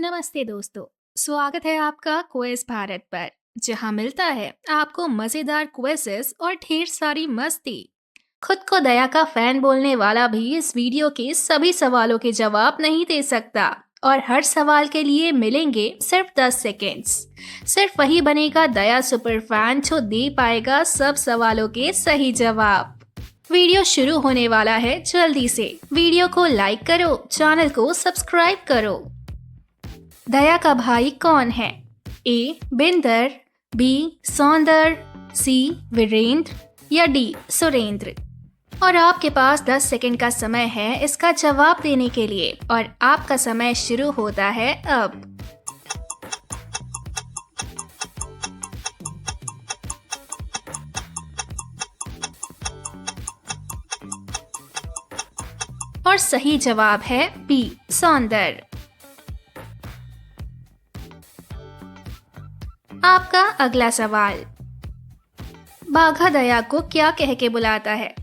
नमस्ते दोस्तों। स्वागत है आपका क्विज भारत पर, जहां मिलता है आपको मजेदार क्विजेस और ढेर सारी मस्ती। खुद को दया का फैन बोलने वाला भी इस वीडियो के सभी सवालों के जवाब नहीं दे सकता और हर सवाल के लिए मिलेंगे सिर्फ 10 सेकेंड्स। सिर्फ वही बनेगा दया सुपर फैन जो दे पाएगा सब सवालों के सही जवाब। वीडियो शुरू होने वाला है, जल्दी से वीडियो को लाइक करो, चैनल को सब्सक्राइब करो। दया का भाई कौन है? ए बिंदर, बी सौंदर, सी वीरेंद्र या डी सुरेंद्र। और आपके पास 10 सेकंड का समय है इसका जवाब देने के लिए और आपका समय शुरू होता है अब। और सही जवाब है बी सौंदर। आपका अगला सवाल, बाघा दया को क्या कह के बुलाता है?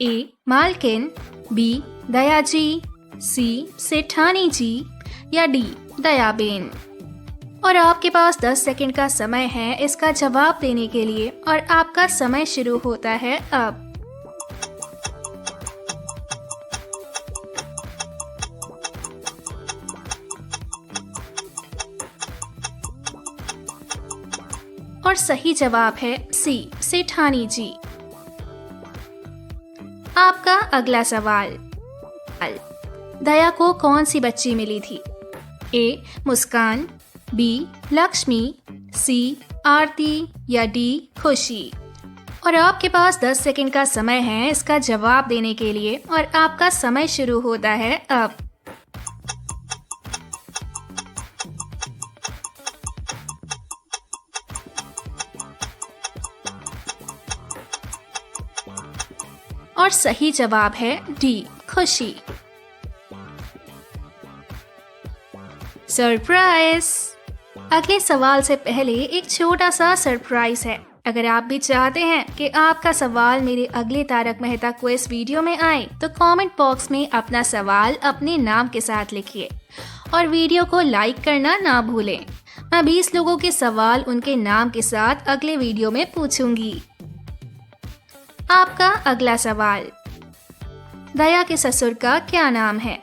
ए मालकिन, बी दयाजी, सी सेठानी जी या डी दयाबेन। और आपके पास 10 सेकंड का समय है इसका जवाब देने के लिए और आपका समय शुरू होता है अब। और सही जवाब है सी सेठानी जी। आपका अगला सवाल, दया को कौन सी बच्ची मिली थी? ए मुस्कान, बी लक्ष्मी, सी आरती या डी खुशी। और आपके पास 10 सेकंड का समय है इसका जवाब देने के लिए और आपका समय शुरू होता है अब। और सही जवाब है डी खुशी। सरप्राइज! अगले सवाल से पहले एक छोटा सा सरप्राइज है। अगर आप भी चाहते हैं कि आपका सवाल मेरे अगले तारक मेहता क्विज वीडियो में आए तो कमेंट बॉक्स में अपना सवाल अपने नाम के साथ लिखिए और वीडियो को लाइक करना ना भूलें। मैं 20 लोगों के सवाल उनके नाम के साथ अगले वीडियो में पूछूंगी। आपका अगला सवाल, दया के ससुर का क्या नाम है?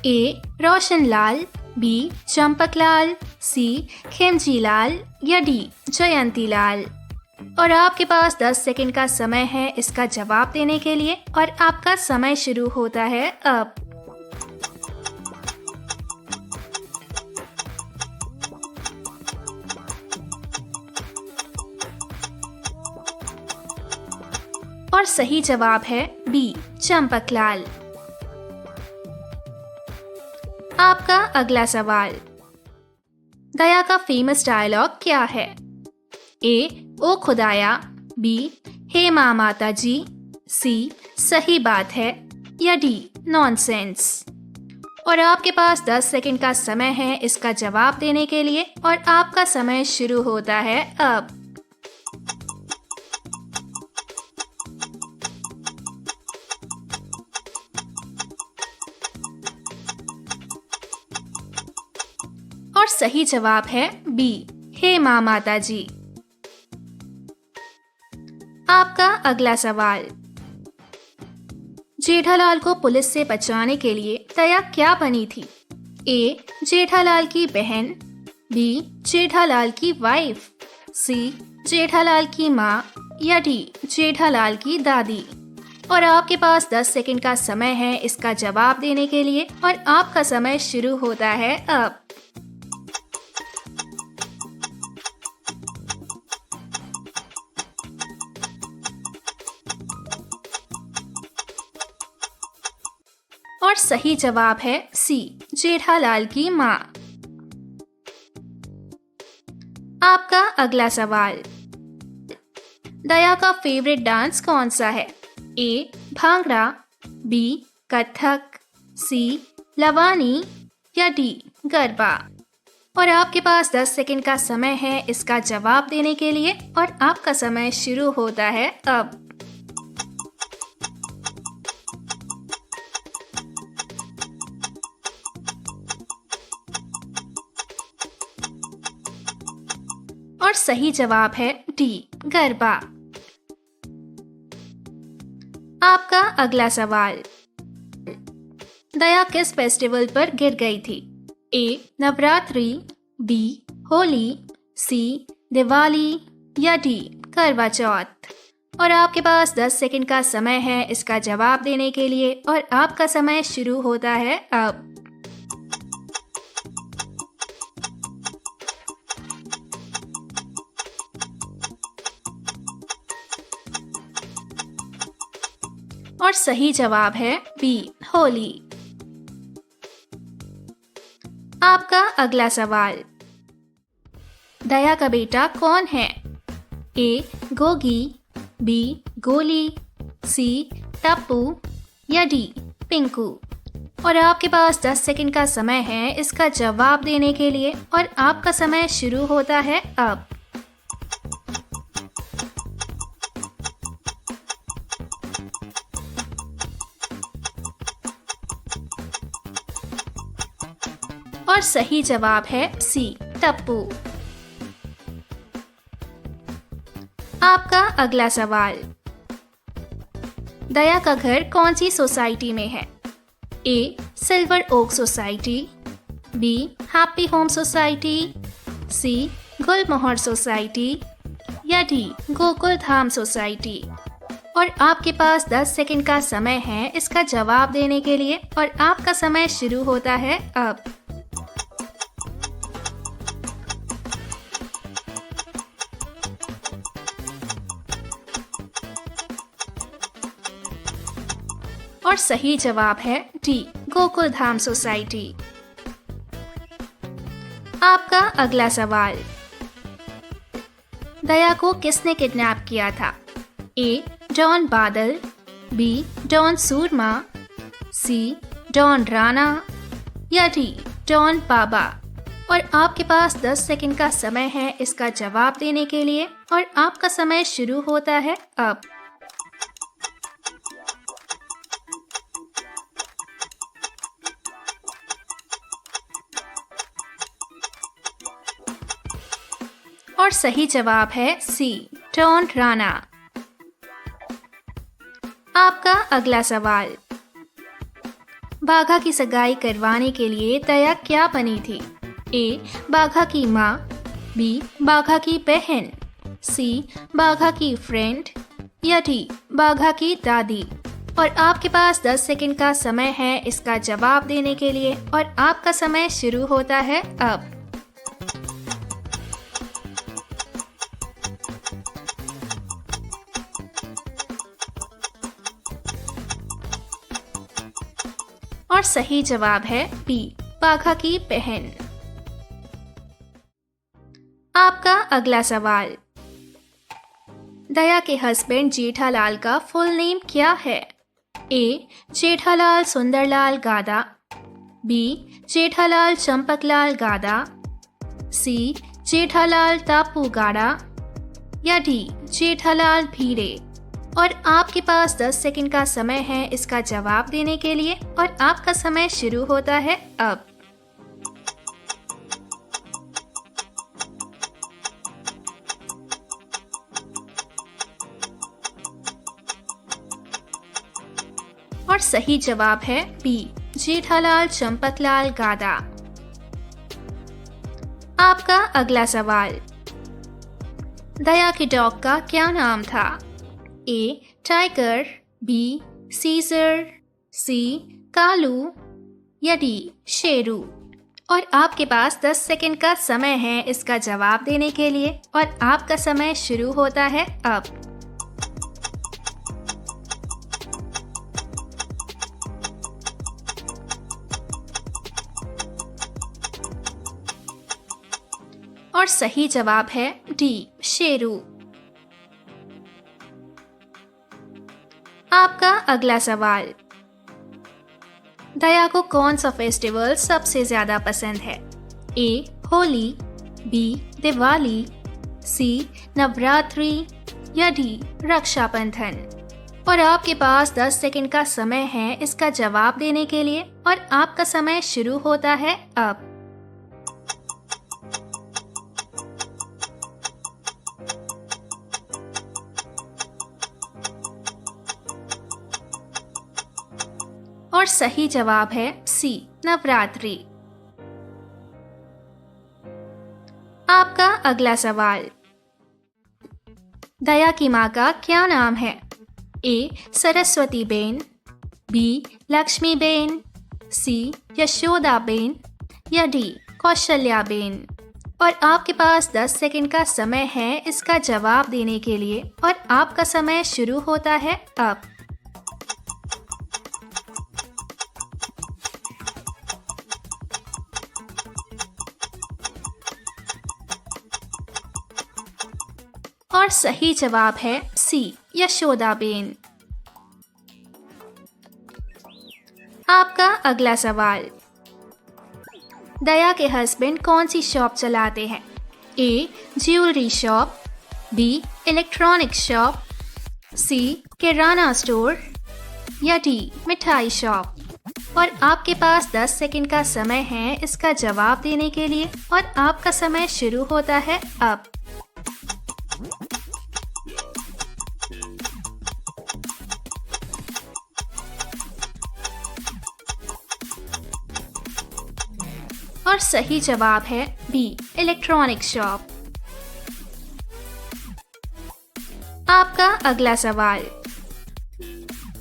ए रोशन लाल, बी चंपक लाल, सी खिमजी लाल या डी जयंती लाल। और आपके पास 10 सेकंड का समय है इसका जवाब देने के लिए और आपका समय शुरू होता है अब। और सही जवाब है बी चंपकलाल। आपका अगला सवाल, दया का फेमस डायलॉग क्या है? ए ओ खुदाया, बी हे माँ माता जी, सी सही बात है या डी नॉनसेंस। और आपके पास 10 सेकंड का समय है इसका जवाब देने के लिए और आपका समय शुरू होता है अब। और सही जवाब है बी हे माँ माता जी। आपका अगला सवाल, जेठालाल को पुलिस से बचाने के लिए दया क्या बनी थी? ए जेठालाल की बहन, बी जेठालाल की वाइफ, सी जेठालाल की माँ या डी जेठालाल की दादी। और आपके पास 10 सेकंड का समय है इसका जवाब देने के लिए और आपका समय शुरू होता है अब। और सही जवाब है सी जेठालाल की माँ। आपका अगला सवाल, दया का फेवरेट डांस कौन सा है? ए भांगड़ा, बी कथक, सी लवानी या डी गरबा। और आपके पास 10 सेकंड का समय है इसका जवाब देने के लिए और आपका समय शुरू होता है अब। सही जवाब है डी, गरबा। आपका अगला सवाल, दया किस फेस्टिवल पर गिर गई थी? ए नवरात्रि, बी होली, सी दिवाली या डी करवा चौथ। और आपके पास 10 सेकंड का समय है इसका जवाब देने के लिए और आपका समय शुरू होता है अब। और सही जवाब है बी, होली। आपका अगला सवाल, दया का बेटा कौन है? ए गोगी, बी गोली, सी टप्पू या डी पिंकू। और आपके पास 10 सेकंड का समय है इसका जवाब देने के लिए और आपका समय शुरू होता है अब। और सही जवाब है सी, टप्पू। आपका अगला सवाल, दया का घर कौन सी सोसाइटी में है? A silver oak society, B happy home society, C Gulmohar society या डी गोकुल धाम सोसाइटी। और आपके पास 10 सेकंड का समय है इसका जवाब देने के लिए और आपका समय शुरू होता है अब। और सही जवाब है डी, गोकुल धाम सोसाइटी। आपका अगला सवाल, दया को किसने किडनैप किया था? ए डॉन बादल, बी डॉन सूरमा, सी डॉन राणा या डी डॉन बाबा। और आपके पास 10 सेकंड का समय है इसका जवाब देने के लिए और आपका समय शुरू होता है अब। और सही जवाब है सी, डॉन राणा। आपका अगला सवाल, बाघा की सगाई करवाने के लिए दया क्या बनी थी? ए बाघा की माँ, बी बाघा की बहन, सी बाघा की फ्रेंड या डी बाघा की दादी। और आपके पास 10 सेकंड का समय है इसका जवाब देने के लिए और आपका समय शुरू होता है अब। और सही जवाब है बी, बाघा की बहन। आपका अगला सवाल, दया के हस्बैंड जेठालाल का फुल नेम क्या है? ए जेठालाल सुंदरलाल गादा, बी जेठालाल चंपकलाल गादा, सी जेठालाल टापू गाड़ा या डी जेठालाल भीड़े। और आपके पास 10 सेकंड का समय है इसका जवाब देने के लिए और आपका समय शुरू होता है अब। और सही जवाब है बी, जेठालाल चंपकलाल गादा। आपका अगला सवाल, दया के डॉग का क्या नाम था? ए टाइगर, बी सीजर, सी कालू या डी शेरू। और आपके पास 10 सेकंड का समय है इसका जवाब देने के लिए और आपका समय शुरू होता है अब। और सही जवाब है डी, शेरू। आपका अगला सवाल, दया को कौन सा फेस्टिवल सबसे ज्यादा पसंद है? ए होली, बी दिवाली, सी नवरात्रि या डी रक्षाबंधन। और आपके पास 10 सेकंड का समय है इसका जवाब देने के लिए और आपका समय शुरू होता है अब। और सही जवाब है सी, नवरात्रि। आपका अगला सवाल, दया की माँ का क्या नाम है? A. Saraswati ben, B. Lakshmi ben, C. Yashoda ben या डी. कौशल्या बेन। और आपके पास 10 सेकंड का समय है इसका जवाब देने के लिए और आपका समय शुरू होता है अब। और सही जवाब है सी, यशोदा बेन। आपका अगला सवाल, दया के हस्बैंड कौन सी शॉप चलाते हैं? A. Jewellery shop, B. Electronic shop, C. Kirana store या डी. मिठाई शॉप। और आपके पास 10 सेकंड का समय है इसका जवाब देने के लिए और आपका समय शुरू होता है अब। और सही जवाब है बी, इलेक्ट्रॉनिक शॉप। आपका अगला सवाल,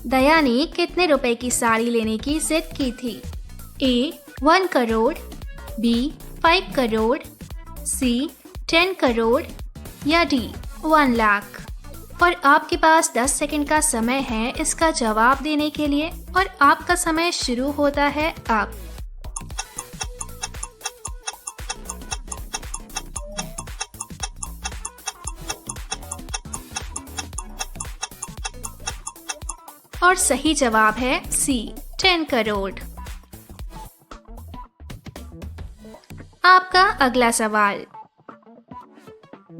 दया ने कितने रुपए की साड़ी लेने की जिद की थी? ए. 1 करोड़, बी. 5 करोड़, सी. 10 करोड़ या डी. 1 लाख। और आपके पास 10 सेकंड का समय है इसका जवाब देने के लिए और आपका समय शुरू होता है अब। और सही जवाब है सी, 10 करोड़। आपका अगला सवाल,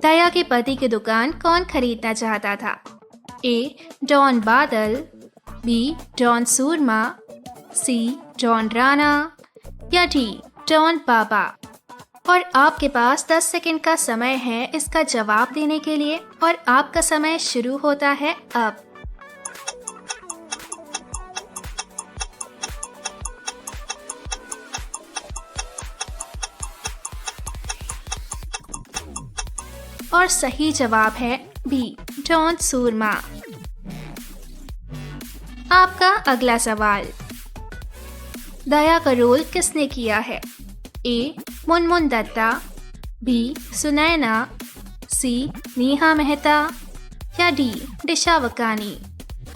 दया के पति की दुकान कौन खरीदना चाहता था? ए. डॉन बादल, बी. डॉन सूरमा, सी. डॉन राणा या डी. डॉन बाबा। और आपके पास 10 सेकंड का समय है इसका जवाब देने के लिए और आपका समय शुरू होता है अब। और सही जवाब है बी, डॉन सूरमा। आपका अगला सवाल, दया का रोल किसने किया है? ए. मुनमुन दत्ता, बी. सुनैना, सी. नेहा मेहता या डी. दिशा वकानी।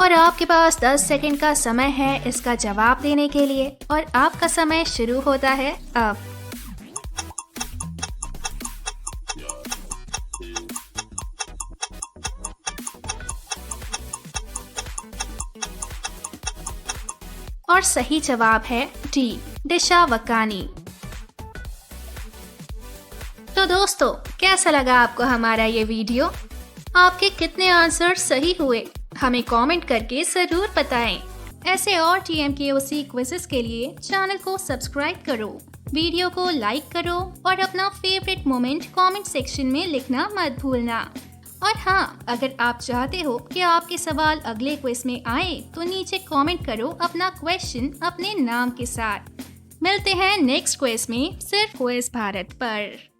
और आपके पास 10 सेकंड का समय है इसका जवाब देने के लिए और आपका समय शुरू होता है अब। और सही जवाब है डी, दिशा वकानी। तो दोस्तों, कैसा लगा आपको हमारा ये वीडियो? आपके कितने आंसर सही हुए हमें कमेंट करके जरूर बताएं। ऐसे और TMKOC क्विज़ेस के लिए चैनल को सब्सक्राइब करो, वीडियो को लाइक करो और अपना फेवरेट मोमेंट कमेंट सेक्शन में लिखना मत भूलना। और हाँ, अगर आप चाहते हो कि आपके सवाल अगले क्विज में आए तो नीचे कमेंट करो अपना क्वेश्चन अपने नाम के साथ। मिलते हैं नेक्स्ट क्विज में सिर्फ क्विज भारत पर।